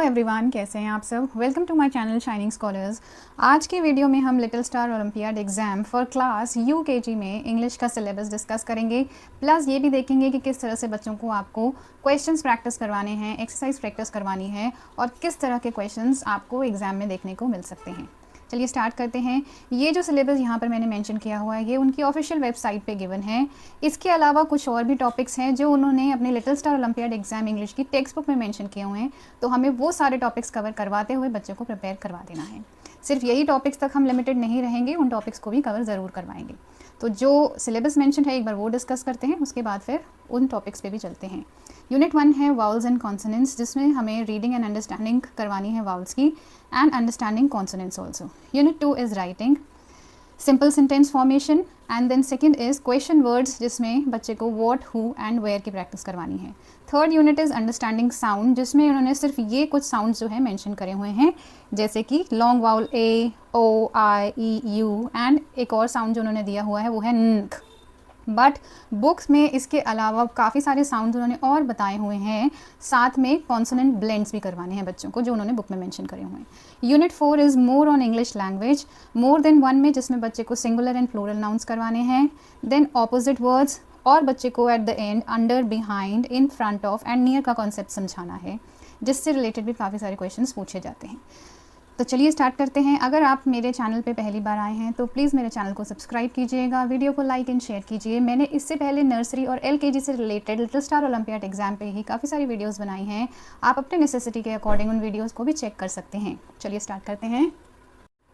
Hello everyone, कैसे हैं आप सब। Welcome to my channel Shining Scholars. आज की वीडियो में हम Little Star Olympiad exam for class UKG में इंग्लिश का सिलेबस डिस्कस करेंगे। प्लस ये भी देखेंगे कि किस तरह से बच्चों को आपको क्वेश्चंस प्रैक्टिस करवाने हैं, एक्सरसाइज प्रैक्टिस करवानी है और किस तरह के क्वेश्चंस आपको एग्ज़ाम में देखने को मिल सकते हैं। चलिए स्टार्ट करते हैं। ये जो सिलेबस यहाँ पर मैंने मेंशन किया हुआ है ये उनकी ऑफिशियल वेबसाइट पे गिवन है। इसके अलावा कुछ और भी टॉपिक्स हैं जो उन्होंने अपने little Star olympiad exam English की टेक्स्ट बुक में मेंशन किए हुए हैं, तो हमें वो सारे टॉपिक्स कवर करवाते हुए बच्चों को प्रिपेयर करवा देना है। सिर्फ यही टॉपिक्स तक हम लिमिटेड नहीं रहेंगे, उन टॉपिक्स को भी कवर ज़रूर करवाएंगे। तो जो सिलेबस मेंशन है एक बार वो डिस्कस करते हैं, उसके बाद फिर उन टॉपिक्स पे भी चलते हैं। यूनिट 1 है वाउल्स एंड कॉन्सोनेंट्स, जिसमें हमें रीडिंग एंड अंडरस्टैंडिंग करवानी है वाउल्स की and understanding consonants also. Unit 2 is writing, simple sentence formation and then second is question words, जिसमें बच्चे को व्हाट, हु एंड वेयर की प्रैक्टिस करवानी है। Third unit is understanding sound, जिसमें उन्होंने सिर्फ ये कुछ साउंड्स जो है मेंशन करे हुए हैं, जैसे कि long vowel A, O, I, E, U and एक और साउंड जो उन्होंने दिया हुआ है वो है नक। बट बुक्स में इसके अलावा काफ़ी सारे साउंड्स उन्होंने और बताए हुए हैं, साथ में कॉन्सोनेंट ब्लेंड्स भी करवाने हैं बच्चों को, जो उन्होंने बुक में मेंशन करे हुए हैं। Unit 4 is more on English language, more than one में, जिसमें बच्चे को सिंगुलर एंड प्लूरल नाउंस करवाने हैं, देन ऑपोजिट वर्ड्स और बच्चे को at the end under, behind, in, front of and near का कॉन्सेप्ट समझाना है, जिससे रिलेटेड भी काफ़ी सारे क्वेश्चंस पूछे जाते हैं। तो चलिए स्टार्ट करते हैं। अगर आप मेरे चैनल पे पहली बार आए हैं तो प्लीज़ मेरे चैनल को सब्सक्राइब कीजिएगा, वीडियो को लाइक एंड शेयर कीजिए। मैंने इससे पहले नर्सरी और एलकेजी से related little Star olympiad exam पे ही काफ़ी सारी वीडियोस बनाई हैं। आप अपने नेसेसिटी के अकॉर्डिंग उन वीडियोस को भी चेक कर सकते हैं। चलिए स्टार्ट करते हैं।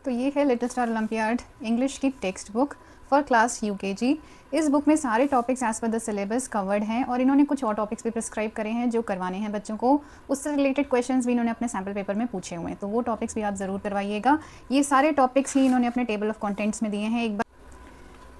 तो ये है लिटिल स्टार ओलंपियाड इंग्लिश की text book for class UKG. इस बुक में सारे topics as per the syllabus covered हैं और इन्होंने कुछ और टॉपिक्स भी प्रिस्क्राइब करे हैं जो करवाने हैं बच्चों को। उससे रिलेटेड क्वेश्चंस भी इन्होंने अपने सैम्पल पेपर में पूछे हुए हैं, तो वो टॉपिक्स भी आप ज़रूर करवाइएगा। ये सारे टॉपिक्स ही इन्होंने अपने टेबल ऑफ कंटेंट्स में दिए हैं।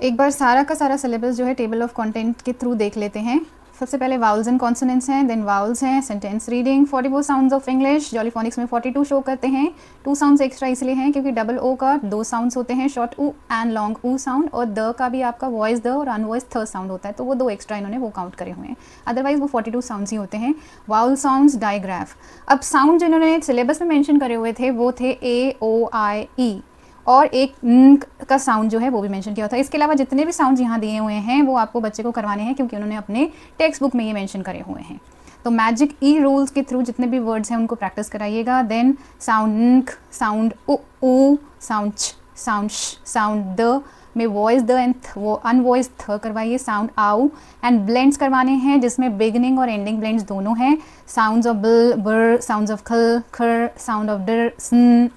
एक बार सारा का सारा सिलेबस जो है टेबल ऑफ कंटेंट के थ्रू देख लेते हैं। सबसे पहले वाउल्स एंड कॉन्सोनेंट्स हैं, देन वाउल्स हैं, sentence reading, 44 sounds of English, Jolly Phonics में 42 शो करते हैं। 2 साउंड्स एक्स्ट्रा इसलिए हैं क्योंकि डबल ओ का 2 साउंड्स होते हैं, शॉर्ट ऊ एंड लॉन्ग ऊ साउंड, और द का भी आपका वॉइस द और अनवॉइस थ साउंड होता है, तो वो 2 एक्स्ट्रा इन्होंने वो काउंट करे हुए हैं। अदरवाइज वो 42 साउंड्स ही होते हैं। Vowel sounds, digraph. अब साउंड जो इन्होंने सिलेबस में मेंशन करे हुए थे वो थे ए, ओ, आई, ई, और एक न का साउंड जो है वो भी मेंशन किया था। इसके अलावा जितने भी साउंड्स यहाँ दिए हुए हैं वो आपको बच्चे को करवाने हैं, क्योंकि उन्होंने अपने टेक्स्ट बुक में ये मेंशन करे हुए हैं। तो मैजिक ई रूल्स के थ्रू जितने भी वर्ड्स हैं उनको प्रैक्टिस कराइएगा। देन साउंड नक, साउंड ऊ, साउंड च, साउंड श, साउंड द में वॉइस द एंड वो अनवॉइस थ करवाइए, साउंड आउ एंड ब्लेंड्स करवाने हैं, जिसमें बिगनिंग और एंडिंग ब्लेंड्स दोनों हैं। साउंड्स ऑफ बिल, बर, साउंड्स ऑफ खल, खर, साउंड ऑफ डर, सन।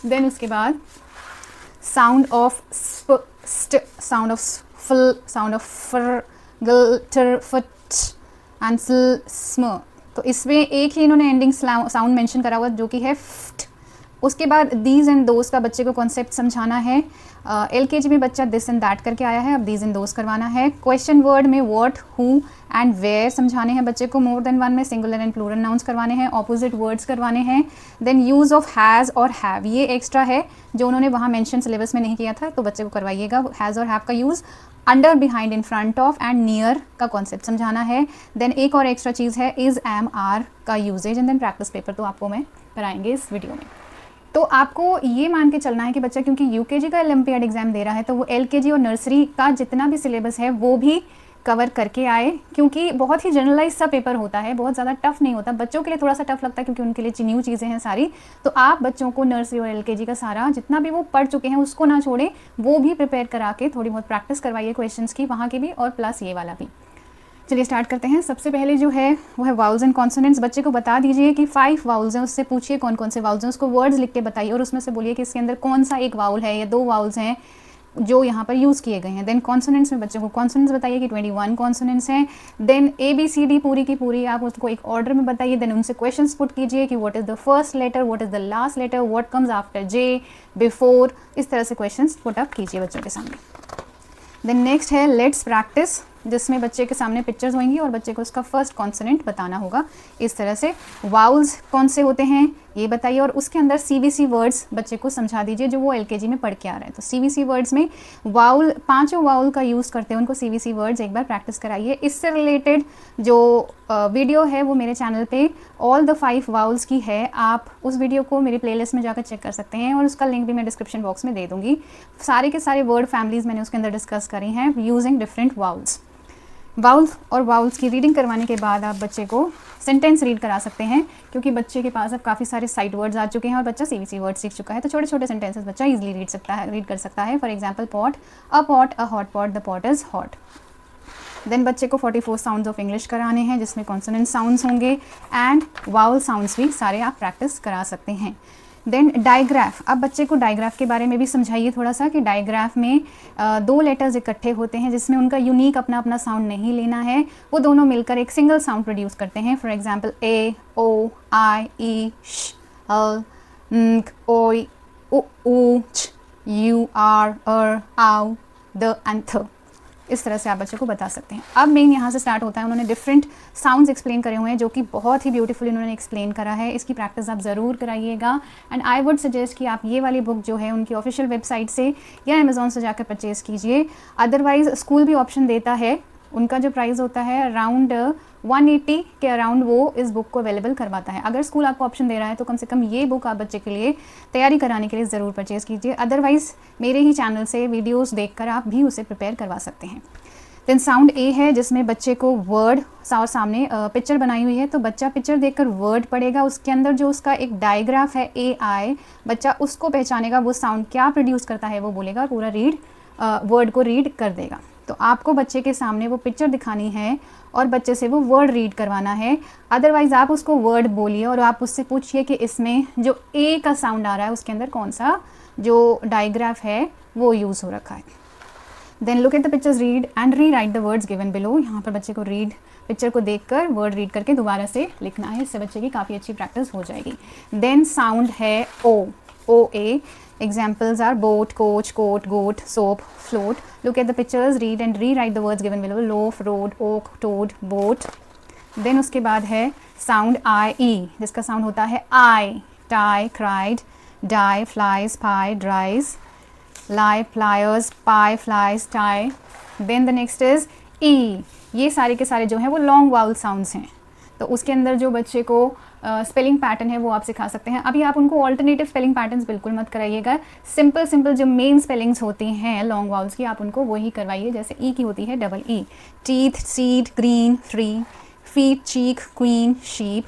देन उसके बाद साउंड ऑफ स्प, स्ट, साउंड ऑफ फल, साउंड ऑफ फर, गल, टर, फट एंड स्ल, स्म। तो इसमें एक ही इन्होंने एंडिंग साउंड मेंशन करा हुआ जो कि है फ्ट। उसके बाद दीज एंड दोज का बच्चे को कॉन्सेप्ट समझाना है। एलकेजी में बच्चा दिस एंड दैट करके आया है, अब दीज एंड दोज करवाना है। क्वेश्चन वर्ड में व्हाट, हु एंड वेयर समझाने हैं बच्चे को। मोर देन वन में सिंगुलर एंड प्लूरल नाउंस करवाने हैं, ऑपोजिट वर्ड्स करवाने हैं। देन यूज़ ऑफ हैज़ और हैव, ये एक्स्ट्रा है जो उन्होंने वहाँ मेंशन सिलेबस में नहीं किया था, तो बच्चे को करवाइएगा। हैज़ और हैव का use, under, behind, in, front of and near का कॉन्सेप्ट समझाना है। देन एक और एक्स्ट्रा चीज़ है इज़, एम, आर का usages and then practice paper, तो आपको मैं कराएंगे इस वीडियो में। तो आपको ये मान के चलना है कि बच्चा क्योंकि यूकेजी का ओलंपियाड एग्जाम दे रहा है तो वो एलकेजी और नर्सरी का जितना भी सिलेबस है वो भी कवर करके आए, क्योंकि बहुत ही जनरलाइज सा पेपर होता है, बहुत ज़्यादा टफ नहीं होता। बच्चों के लिए थोड़ा सा टफ लगता है क्योंकि उनके लिए न्यू चीज़ें हैं सारी, तो आप बच्चों को नर्सरी और एलकेजी का सारा जितना भी वो पढ़ चुके हैं उसको ना छोड़ें, वो भी प्रिपेयर करा के थोड़ी बहुत प्रैक्टिस करवाइए क्वेश्चंस की, वहाँ की भी और प्लस ये वाला भी। चलिए स्टार्ट करते हैं। सबसे पहले जो है वो है वाउल्स एंड कॉन्सोनेंट्स। बच्चे को बता दीजिए कि 5 वाउल्स हैं, उससे पूछिए कौन कौन से वाउल्स हैं, उसको वर्ड्स लिख के बताइए और उसमें से बोलिए कि इसके अंदर कौन सा एक वाउल है या 2 वाउल्स हैं जो यहाँ पर यूज़ किए गए हैं। देन कॉन्सोनेंट्स में बच्चों को कॉन्सोनेंट्स बताइए कि 21 कॉन्सोनेंट्स हैं। देन ABCD पूरी की पूरी आप उसको एक ऑर्डर में बताइए। देन उनसे क्वेश्चंस पुट कीजिए कि what is the first letter, what is the last letter, what comes after J, before, इस तरह से क्वेश्चंस पुट अप कीजिए बच्चों के सामने। देन नेक्स्ट है लेट्स प्रैक्टिस। जिसमें बच्चे के सामने पिक्चर्स होंगी और बच्चे को उसका फर्स्ट कॉन्सोनेंट बताना होगा। इस तरह से वाउल्स कौन से होते हैं ये बताइए, और उसके अंदर CBC वर्ड्स बच्चे को समझा दीजिए जो वो LKG में पढ़ के आ रहे हैं। तो CBC वर्ड्स में वाउल, 5 वाउल का यूज़ करते हैं, उनको CBC वर्ड्स एक बार प्रैक्टिस कराइए। इससे रिलेटेड जो वीडियो है वो मेरे चैनल पे ऑल द 5 वाउल्स की है, आप उस वीडियो को मेरी प्लेलिस्ट में जाकर चेक कर सकते हैं और उसका लिंक भी मैं डिस्क्रिप्शन बॉक्स में दे दूँगी। सारे के सारे वर्ड फैमिलीज़ मैंने उसके अंदर डिस्कस करी हैं यूजिंग डिफरेंट वाउल्स। वाउल्स और वाउल्स की रीडिंग करवाने के बाद आप बच्चे को सेंटेंस रीड करा सकते हैं, क्योंकि बच्चे के पास अब काफ़ी सारे साइट वर्ड्स आ चुके हैं और बच्चा CBC वर्ड सीख चुका है, तो छोटे छोटे सेंटेंसेस बच्चा इजीली रीड कर सकता है। For example pot, a hot pot, the pot is hot. Then बच्चे को 44 साउंड्स ऑफ इंग्लिश कराने हैं जिसमें कॉन्सोनेंट साउंड्स होंगे एंड वाउल साउंड्स भी सारे आप प्रैक्टिस करा सकते हैं। देन डायग्राफ, अब बच्चे को डायग्राफ के बारे में भी समझाइए थोड़ा सा कि डायग्राफ में 2 लेटर्स इकट्ठे होते हैं जिसमें उनका यूनिक अपना अपना साउंड नहीं लेना है, वो दोनों मिलकर एक सिंगल साउंड प्रोड्यूस करते हैं। For example A, O, I, E, sh, l, nk, oi, u, ch, u, r, ow, the and th। इस तरह से आप बच्चों को बता सकते हैं। अब मेन यहाँ से स्टार्ट होता है, उन्होंने डिफरेंट साउंड्स एक्सप्लेन करे हुए हैं जो कि बहुत ही ब्यूटीफुली उन्होंने एक्सप्लेन करा है। इसकी प्रैक्टिस आप ज़रूर कराइएगा एंड आई वुड सजेस्ट कि आप ये वाली बुक जो है उनकी ऑफिशियल वेबसाइट से या अमेज़ॉन से जाकर परचेज़ कीजिए। अदरवाइज़ स्कूल भी ऑप्शन देता है, उनका जो प्राइस होता है अराउंड 180 के अराउंड वो इस बुक को अवेलेबल करवाता है। अगर स्कूल आपको ऑप्शन दे रहा है तो कम से कम ये बुक आप बच्चे के लिए तैयारी कराने के लिए ज़रूर परचेज़ कीजिए। अदरवाइज़ मेरे ही चैनल से वीडियोस देखकर आप भी उसे प्रिपेयर करवा सकते हैं। देन साउंड A है जिसमें बच्चे को वर्ड और सामने पिक्चर बनाई हुई है, तो बच्चा पिक्चर देखकर वर्ड पढ़ेगा, उसके अंदर जो उसका एक डायग्राफ है AI, बच्चा उसको पहचानेगा, वो साउंड क्या प्रोड्यूस करता है वो बोलेगा, पूरा वर्ड को रीड कर देगा। तो आपको बच्चे के सामने वो पिक्चर दिखानी है और बच्चे से वो वर्ड रीड करवाना है। अदरवाइज़ आप उसको वर्ड बोलिए और आप उससे पूछिए कि इसमें जो A का साउंड आ रहा है उसके अंदर कौन सा जो डायग्राफ है वो यूज़ हो रखा है। Then look at the pictures, read and rewrite the words given below. यहाँ पर बच्चे को पिक्चर को देखकर वर्ड रीड करके दोबारा से लिखना है, इससे बच्चे की काफ़ी अच्छी प्रैक्टिस हो जाएगी। देन साउंड है OA। Examples are boat, coach, coat, goat, soap, float. Look at the pictures, read and rewrite the words given below. Loaf, road, oak, toad, boat. Then उसके बाद है sound IE जिसका sound होता है I, tie, cried, die, flies, pie, dries, lie, pliers, pie, flies, tie. Then the next is E। ये सारे के सारे जो हैं वो लॉन्ग वाउल साउंड्स हैं, तो उसके अंदर जो बच्चे को स्पेलिंग पैटर्न है वो आप सिखा सकते हैं। अभी आप उनको ऑल्टरनेटिव स्पेलिंग पैटर्न्स बिल्कुल मत कराइएगा, सिंपल जो मेन स्पेलिंग्स होती हैं लॉन्ग वाउल्स की आप उनको वही करवाइए। जैसे ई की होती है double E, teeth, seed, green, free, feet, cheek, queen, sheep,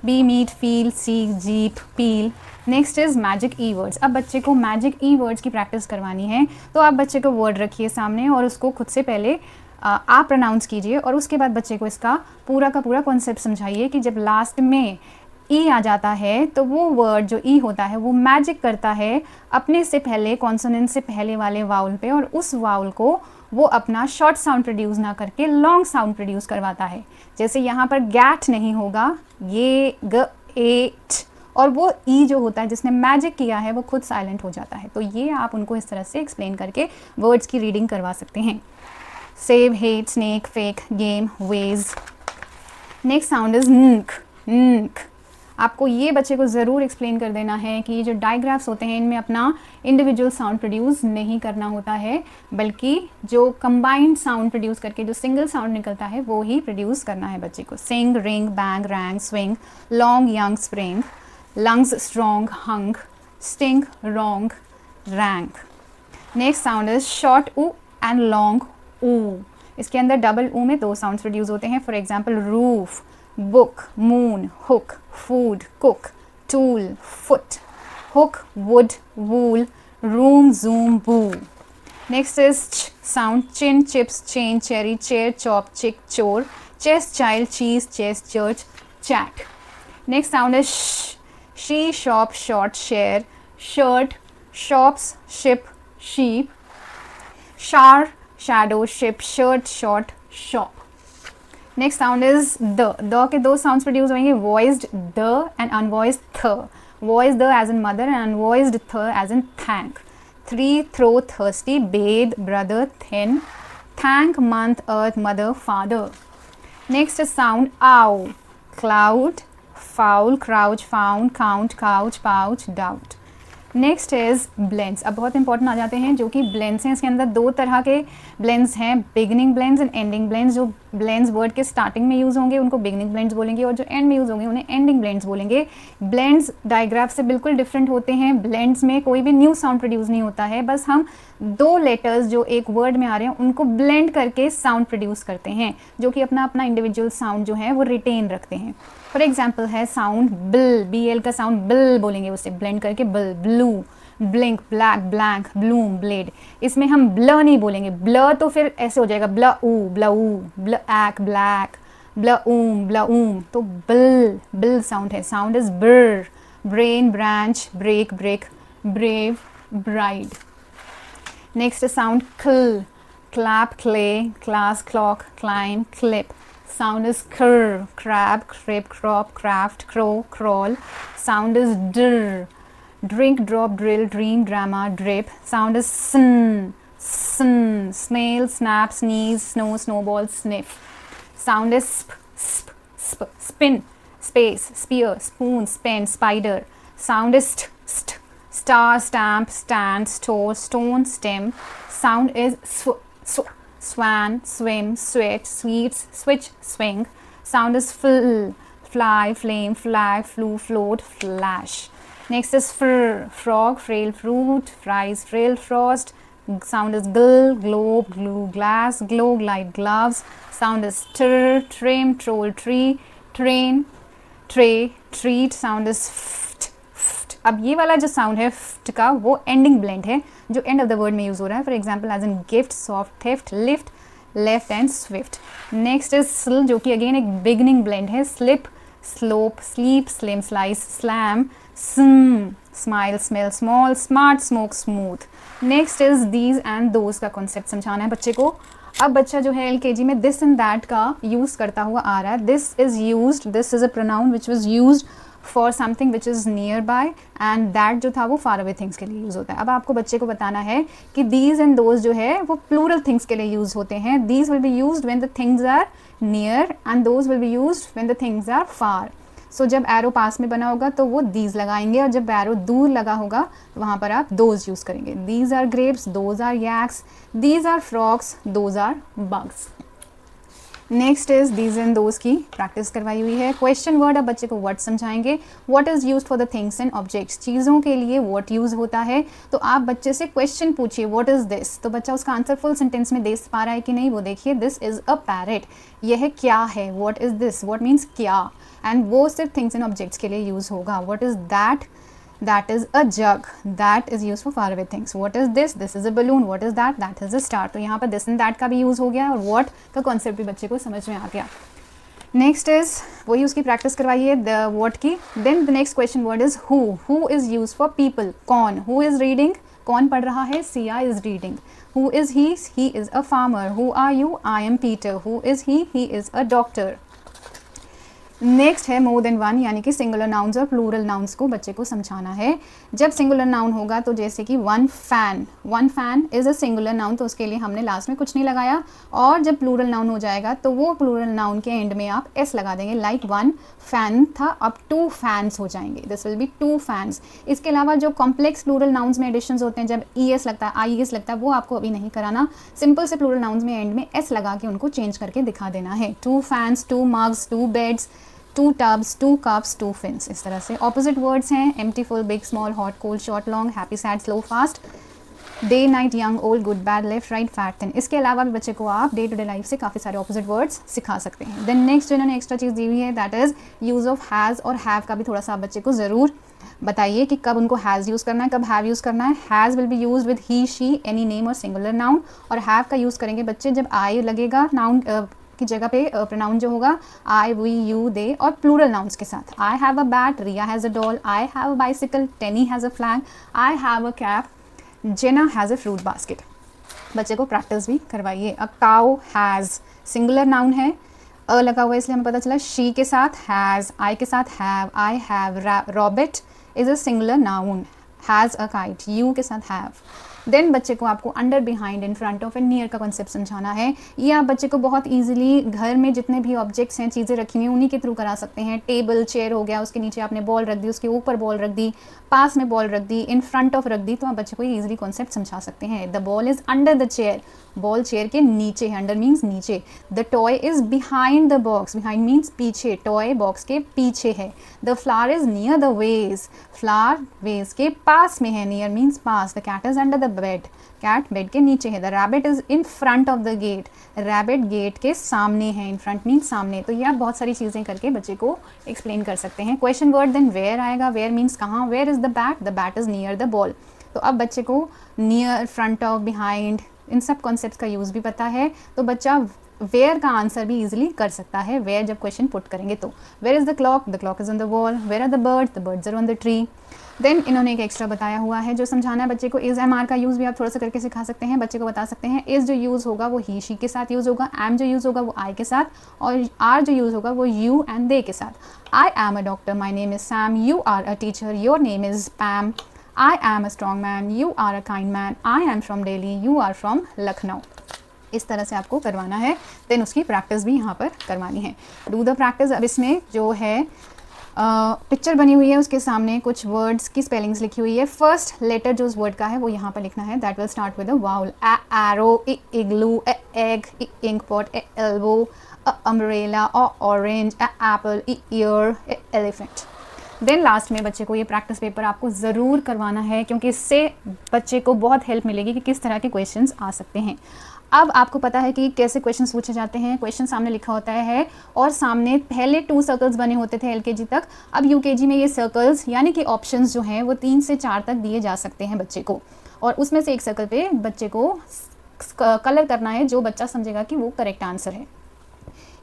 bee, meet, feel, seek, jeep, peel. Next is magic E words. अब बच्चे को मैजिक ई वर्ड्स की प्रैक्टिस करवानी है, तो आप बच्चे को वर्ड रखिए सामने और उसको खुद से पहले आप प्रोनाउंस कीजिए और उसके बाद बच्चे को इसका पूरा का पूरा कॉन्सेप्ट समझाइए कि जब लास्ट में ई आ जाता है तो वो वर्ड जो ई होता है वो मैजिक करता है अपने से पहले कॉन्सोनेंट से पहले वाले वाउल पे, और उस वाउल को वो अपना शॉर्ट साउंड प्रोड्यूस ना करके लॉन्ग साउंड प्रोड्यूस करवाता है। जैसे यहाँ पर गैट नहीं होगा, ये ग एट, और वो ई जो होता है जिसने मैजिक किया है वो खुद साइलेंट हो जाता है। तो ये आप उनको इस तरह से एक्सप्लेन करके वर्ड्स की रीडिंग करवा सकते हैं। Save, hate, snake, fake, game, wage. Next sound is नक, नक। आपको ये बच्चे को ज़रूर एक्सप्लेन कर देना है कि ये जो डायग्राफ्स होते हैं इनमें अपना इंडिविजुअल साउंड प्रोड्यूस नहीं करना होता है, बल्कि जो कंबाइंड साउंड प्रोड्यूस करके जो सिंगल साउंड निकलता है वो ही प्रोड्यूस करना है बच्चे को। Sing, ring, bang, rang, swing, long, young, spring, lungs, strong, hung, sting, wrong, rank. Next sound is short oo and long oo. इसके अंदर डबल ऊ में 2 साउंड्स प्रोड्यूस होते हैं। For example roof, book, moon, hook, food, cook, tool, foot, hook, wood, wool, room, zoom, boo. Next is sound chin, chips, chain, cherry, chair, chop, chick, chore, chess, child, cheese, chess, church, chat. Next sound is she, shop, short, share, shirt, shops, ship, sheep, shark, shadow, ship, shirt, short, shop. Next sound is the के 2 sounds produce होंगे, voiced the and unvoiced th. Voiced the as in mother and unvoiced th as in thank. 3 throw, thirsty, bathe, brother, thin, thank, month, earth, mother, father. Next is sound ow, cloud, foul, crouch, found, count, couch, pouch, doubt. Next is blends. अब बहुत important आ जाते हैं जो कि blends हैं. इसके अंदर दो तरह के ब्लेंड्स हैं, beginning blends and ending blends. जो ब्लेंड्स वर्ड के स्टार्टिंग में यूज़ होंगे उनको बिगनिंग ब्लेंड्स बोलेंगे और जो एंड में यूज़ होंगे उन्हें एंडिंग ब्लेंड्स बोलेंगे. ब्लेंड्स डायग्राफ से बिल्कुल डिफरेंट होते हैं. ब्लेंड्स में कोई भी न्यू साउंड प्रोड्यूस नहीं होता है, बस हम दो लेटर्स जो एक वर्ड में आ रहे हैं उनको ब्लेंड करके साउंड प्रोड्यूस करते हैं, जो कि अपना अपना इंडिविजुअल साउंड जो है वो रिटेन रखते हैं. फॉर एग्जाम्पल है साउंड बिल, BL का साउंड बिल बोलेंगे, उसे ब्लेंड करके bill. Blue, blink, black, blank, Bloom, blade. इसमें हम ब्ल नहीं बोलेंगे. ब्ल तो फिर ऐसे हो जाएगा ब्ल ऊ, ब्ल एक्, ब्लैक, ब्ल ऊम. तो बिल, बिल साउंड है. Sound is br, brain, branch, break, break, brave, bride. Next sound cl, clap, clay, class, clock, climb, clip. Sound is cr, crab, crib, crop, craft, crow, crawl. Sound is dr, drink, drop, drill, dream, drama, drip. Sound is sn, snail, snap, sneeze, snow, snowball, sniff. Sound is sp, spin, space, spear, spoon, pen, spider. Sound is st, star, stamp, stand, store, stone, stem. Sound is swan, swim, sweat, sweets, switch, swing. Sound is fl, fly, flame, flag, flew, float, flash. Next is fr, frog, frail, fruit, fries, frail, frost. Sound is gl, globe, glue, glass, glow, glide, gloves. Sound is tr, trim, troll, tree, train, tray, treat. Sound is ft. अब ये वाला जो sound है ft का वो ending blend है जो end of the word में यूज हो रहा है. For example as in gift, soft, theft, lift, left and swift. Next is sl जो कि अगेन एक बिगनिंग ब्लेंड है. Slip, slope, sleep, slim, slice, slam, sm, smile, smell, small, smart, smoke, smooth. Next is these and those का concept समझाना है बच्चे को. अब बच्चा जो है LKG में दिस एंड दैट का यूज करता हुआ आ रहा है. This is used, this is a pronoun which was used for something which is near by and that जो था वो फार अवे थिंग्स के लिए यूज़ होता है. अब आपको बच्चे को बताना है कि दीज एंड दोज जो है वो प्लूरल थिंग्स के लिए यूज़ होते हैं. These will be used when the things are near and those will be used when the things are far. So जब एरो पास में बना होगा तो वो दीज लगाएंगे और जब एरो दूर लगा होगा तो वहाँ पर आप दोज यूज़ करेंगे. These are grapes, those are yaks, these are frocks, those are bugs. Next is these and those की प्रैक्टिस करवाई हुई है. क्वेश्चन वर्ड, अब बच्चे को वर्ड समझाएंगे. What is used for the things and objects, चीज़ों के लिए व्हाट यूज होता है. तो आप बच्चे से क्वेश्चन पूछिए व्हाट इज दिस, तो बच्चा उसका आंसर फुल सेंटेंस में दे पा रहा है कि नहीं वो देखिए. दिस इज अ पैरेट, यह क्या है. What is this, what means क्या, एंड वो सिर्फ थिंग्स एंड ऑब्जेक्ट्स के लिए यूज होगा. What is that, that is a jug, that is used for far away things. What is this, this is a balloon. What is that, that is a star. तो यहाँ पर this and that का भी use हो गया और what का concept भी बच्चे को समझ में आ गया. नेक्स्ट इज वही उसकी प्रैक्टिस करवाइए द what की. Then the next question word is who is use for people. कौन, who इज रीडिंग, कौन पढ़ रहा है. Siya is reading. who is he is a farmer. who are you, I am Peter. who is he is a doctor. Next है more than one, यानी कि singular nouns और plural nouns को बच्चे को समझाना है. जब सिंगुलर नाउन होगा तो जैसे कि one fan is a singular noun, तो उसके लिए हमने लास्ट में कुछ नहीं लगाया. और जब प्लूरल नाउन हो जाएगा तो वो प्लूरल नाउन के एंड में आप एस लगा देंगे. लाइक वन फैन था, अब टू फैंस हो जाएंगे. This will be two fans. इसके अलावा जो कॉम्प्लेक्स प्लूरल नाउन्स में एडिशंस होते हैं, जब ES लगता है, IES लगता है, वो आपको अभी नहीं कराना. सिंपल से प्लूरल नाउन्स में एंड में एस लगा के उनको चेंज करके दिखा देना है. Two fans, two mugs, two beds, two tubs, two cups, two fins. इस तरह से ऑपोजिट वर्ड्स हैं. Empty, full, big, small, hot, cold, short, long, happy, sad, slow, fast, day, night, young, old, good, bad, left, right, fat, thin. इसके अलावा भी बच्चे को आप डे टू डे लाइफ से काफ़ी सारे ऑपोजिट वर्ड्स सिखा सकते हैं. देन नेक्स्ट इन्होंने एक्स्ट्रा चीज़ दी हुई है, that is use of has और हैव का भी थोड़ा सा बच्चे को ज़रूर बताइए कि कब उनको हैज़ यूज़ करना है, कब हैव यूज़ करना है. Has will be use with he, she, any name और सिंगुलर नाउन. और हैव का यूज़ करेंगे बच्चे जब आई लगेगा नाउन की जगह पे प्रोनाउन जो होगा आई, वी, यू, दे और प्लूरल नाउन्स के साथ. I have a bat, Riya has a doll, I have a bicycle, Tenny has a flag, I have a cap, Jenna has a fruit basket. बच्चे को प्रैक्टिस भी करवाइए. A cow has singular noun है, a लगा हुआ है इसलिए हमें पता चला. शी के साथ हैज़, आई के साथ have, I have. Rabbit is a singular noun, has a kite, you के साथ हैव. देन बच्चे को आपको under, behind, in front of and near का कॉन्सेप्ट समझाना है। ये आप बच्चे को बहुत ईजिली घर में जितने भी ऑब्जेक्ट्स हैं, चीज़ें रखी हुई हैं, उन्हीं के थ्रू करा सकते हैं। टेबल, चेयर हो गया, उसके नीचे आपने बॉल रख दी, उसके ऊपर बॉल रख दी, पास में बॉल रख दी, इन फ्रंट ऑफ रख दी, तो आप बच्चे को ईजिली कॉन्सेप्ट समझा सकते हैं। The ball is under the chair, ball chair के नीचे है, अंडर मीन्स नीचे। The toy is behind the box, behind means पीछे, टॉय बॉक्स के पीछे है। The flower is near the vase, flower vase के पास में है, नियर मीन्स पास। The cat is under the bed, cat bed के नीचे है। The rabbit is in front of the gate, rabbit gate के सामने है, इन फ्रंट मीन्स सामने। तो ये आप बहुत सारी चीज़ें करके बच्चे को एक्सप्लेन कर सकते हैं। क्वेश्चन वर्ड देन वेयर आएगा, वेयर मीन्स कहाँ, where is the bat is near the ball. तो अब बच्चे को नियर, फ्रंट ऑफ, बिहाइंड, इन सब कॉन्सेप्ट्स का यूज़ भी पता है, तो बच्चा वेयर का आंसर भी इजीली कर सकता है। वेयर जब क्वेश्चन पुट करेंगे तो where is the clock is on the wall, where are the birds are on the tree. Then इन्होंने एक एक्स्ट्रा बताया हुआ है जो समझाना है बच्चे को। इज़, एम, आर का यूज़ भी आप थोड़ा सा करके सिखा सकते हैं, बच्चे को बता सकते हैं। इज़ जो यूज़ होगा वो ही, शी के साथ यूज़ होगा, एम जो यूज़ होगा वो आई के साथ, और आर जो यूज़ होगा वो यू एंड दे के साथ। I am a doctor, my name is Sam, you are a teacher, your name is Pam. I am a strong man, you are a kind man, I am from Delhi, you are from Lucknow। इस तरह से आपको करवाना है। Then उसकी practice भी यहाँ पर करवानी है। Do the practice. अब इसमें जो है पिक्चर बनी हुई है, उसके सामने कुछ वर्ड्स की स्पेलिंग्स लिखी हुई है। फर्स्ट लेटर जो उस वर्ड का है वो यहाँ पर लिखना है। That will start with a vowel. Arrow, igloo, egg, ink pot, elbow, umbrella, orange, apple, ear, elephant. Then last में बच्चे को ये प्रैक्टिस पेपर आपको ज़रूर करवाना है, क्योंकि इससे बच्चे को बहुत हेल्प मिलेगी कि किस तरह के क्वेश्चंस आ सकते हैं। अब आपको पता है कि कैसे क्वेश्चंस पूछे जाते हैं। क्वेश्चन सामने लिखा होता है और सामने पहले 2 सर्कल्स बने होते थे एलकेजी तक। अब यूकेजी में ये सर्कल्स यानी कि ऑप्शंस जो हैं वो 3 से 4 तक दिए जा सकते हैं बच्चे को, और उसमें से एक सर्कल पे बच्चे को कलर करना है जो बच्चा समझेगा कि वो करेक्ट आंसर है।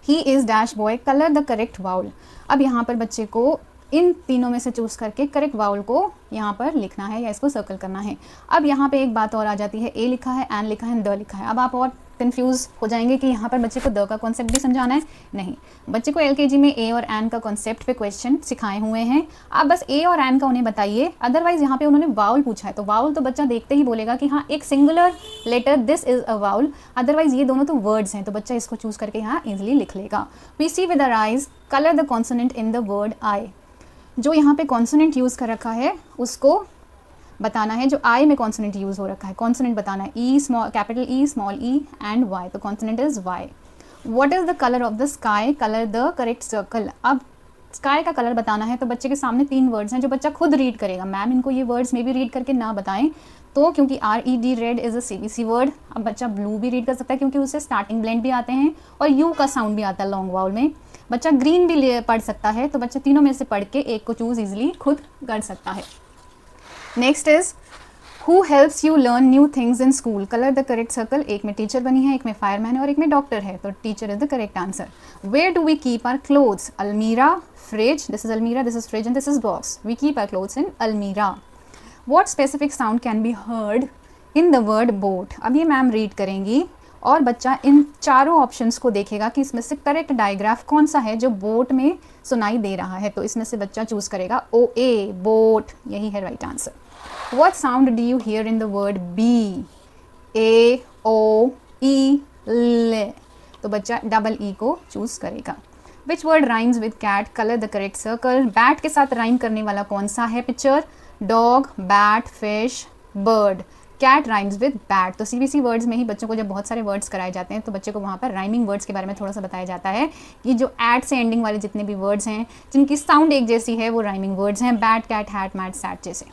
He is dash boy, colour the correct vowel. अब यहाँ पर बच्चे को इन तीनों में से चूज़ करके करेक्ट वाउल को यहाँ पर लिखना है या इसको सर्कल करना है। अब यहाँ पे एक बात और आ जाती है, ए लिखा है, एन लिखा है, द लिखा है। अब आप और कंफ्यूज हो जाएंगे कि यहाँ पर बच्चे को द का कॉन्सेप्ट भी समझाना है। नहीं, बच्चे को एलकेजी में ए और एन का कॉन्सेप्ट पे क्वेश्चन सिखाए हुए हैं। आप बस ए और एन का उन्हें बताइए। अदरवाइज यहाँ पे उन्होंने वाउल पूछा है, तो वाउल तो बच्चा देखते ही बोलेगा कि हाँ एक singular letter, this is a vowel. Otherwise ये दोनों तो वर्ड्स हैं, तो बच्चा इसको चूज़ करके यहाँ ईजिली लिख लेगा। We see with our eyes, colour the consonant in the word I. जो यहाँ पे कॉन्सोनेंट यूज़ कर रखा है उसको बताना है, जो आई में कॉन्सोनेंट यूज़ हो रखा है कॉन्सोनेंट बताना है। E small, capital E, small E and Y, तो consonant is Y. What is the colour of the sky, colour the correct circle. अब स्काई का कलर बताना है, तो बच्चे के सामने 3 वर्ड्स हैं जो बच्चा खुद रीड करेगा। मैम इनको ये वर्ड्स में भी रीड करके ना बताएं, तो क्योंकि RED red is a CBC word. अब बच्चा ब्लू भी रीड कर सकता है क्योंकि उससे स्टार्टिंग ब्लेंड भी आते हैं और यू का साउंड भी आता है लॉन्ग वाउल में। बच्चा ग्रीन भी पढ़ सकता है, तो बच्चा तीनों में से पढ़ के एक को चूज़ ईजिली खुद कर सकता है। Next is who helps you learn new things in school, colour the correct circle. एक में टीचर बनी है, एक में फायरमैन है और एक में डॉक्टर है, तो teacher is the correct answer. Where do we keep our clothes, अलमीरा, फ्रिज, दिस इज अलमीरा, this is fridge and this is box. We keep our clothes in अलमीरा। What specific sound can be heard in the word boat. अब ये ma'am read करेंगी और बच्चा इन चारों options को देखेगा कि इसमें से करेक्ट डायग्राफ कौन सा है जो बोट में सुनाई दे रहा है, तो इसमें से बच्चा चूज़ करेगा OA, बोट, यही है right answer. What sound do you hear in the word bee? A, O, E, L। तो बच्चा डबल E को चूज करेगा। Which word rhymes with cat? Color the correct circle। Bat के साथ rhyme करने वाला कौन सा है picture? Dog, bat, fish, bird. Cat rhymes with bat. तो CBC वर्ड्स में ही बच्चों को जब बहुत सारे वर्ड्स कराए जाते हैं तो बच्चे को वहाँ पर राइमिंग वर्ड्स के बारे में थोड़ा सा बताया जाता है कि जो एट से एंडिंग वाले जितने भी वर्ड्स हैं जिनकी साउंड एक जैसी है वो राइमिंग वर्ड्स हैं, bat, cat, hat, mat, sat जैसे।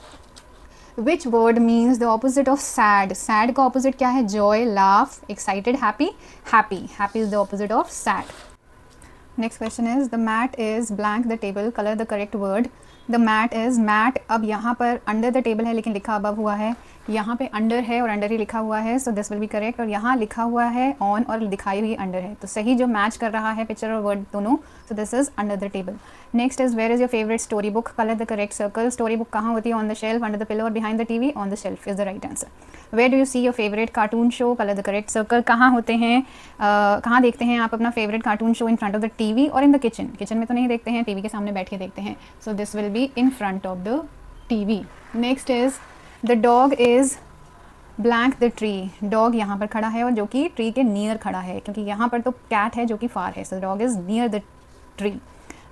Which word means the opposite of sad? Sad का opposite क्या है? Joy, laugh, excited, happy, happy. Happy is the opposite of sad. Next question is the mat is blank the table. Color the correct word. The mat is mat. अब यहाँ पर under the table है लेकिन लिखा above हुआ है, यहाँ पे अंडर है और अंडर ही लिखा हुआ है, so this will B correct. और यहाँ लिखा हुआ है ऑन और दिखाई हुई अंडर है, तो सही जो मैच कर रहा है पिक्चर और वर्ड दोनों, so this is under the table. Next is where is your favourite story book, colour the correct circle. Story book कहाँ होती है? On the shelf, under the pillow और behind the TV, on the shelf is the right answer. Where do you see your favourite cartoon show, colour the correct circle. कहाँ होते हैं, कहाँ देखते हैं आप अपना favourite cartoon show? In front of the TV और इन द किचन। किचन में तो नहीं देखते हैं, टीवी के सामने बैठ के देखते हैं, so this will be in front of the TV. Next is the dog is blank the tree, dog यहाँ पर खड़ा है और जो कि ट्री के नियर खड़ा है, क्योंकि यहाँ पर तो कैट है जो कि फार है, so dog is near the tree.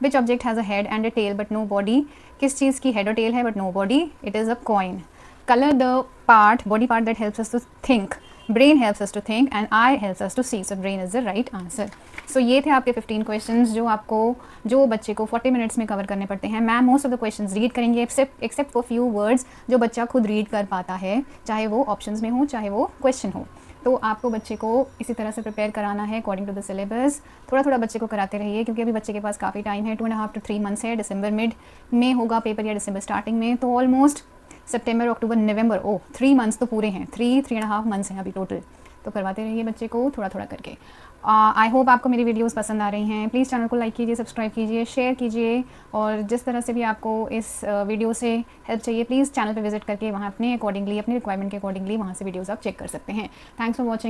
Which object has a head and a tail but no body, किस चीज़ की हेड और टेल है but no body, it is a coin. Colour the part, body part that helps us to think, brain helps us to think and eye helps us to see, so brain is the right answer. So ये थे आपके 15 questions जो बच्चे को 40 minutes में cover करने पड़ते हैं। Ma'am most of the questions read करेंगे एक्सेप्ट फॉर फ्यू वर्ड्स जो बच्चा खुद रीड कर पाता है, चाहे वो ऑप्शंस में हो चाहे वो क्वेश्चन हो। तो आपको बच्चे को इसी तरह से प्रिपेयर कराना है अकॉर्डिंग टू द सिलेबस। थोड़ा थोड़ा बच्चे को कराते रहिए, क्योंकि अभी बच्चे के पास काफ़ी टाइम है, 2.5 to 3 मंथ्स है। दिसंबर मिड में होगा पेपर या दिसंबर स्टार्टिंग में, तो ऑलमोस्ट सितंबर अक्टूबर नवंबर 3 मंथ्स तो पूरे हैं, 3.5 मंथ्स हैं अभी टोटल। तो करवाते रहिए बच्चे को थोड़ा थोड़ा करके। आई होप आपको मेरी वीडियोस पसंद आ रही हैं। प्लीज़ चैनल को लाइक कीजिए, सब्सक्राइब कीजिए, शेयर कीजिए, और जिस तरह से भी आपको इस वीडियो से हेल्प चाहिए प्लीज़ चैनल पे विजिट करके वहाँ अपने अकॉर्डिंगली, अपने रिक्वायरमेंट के अकॉर्डिंगली वहाँ से वीडियोस आप चेक कर सकते हैं। Thanks for watching.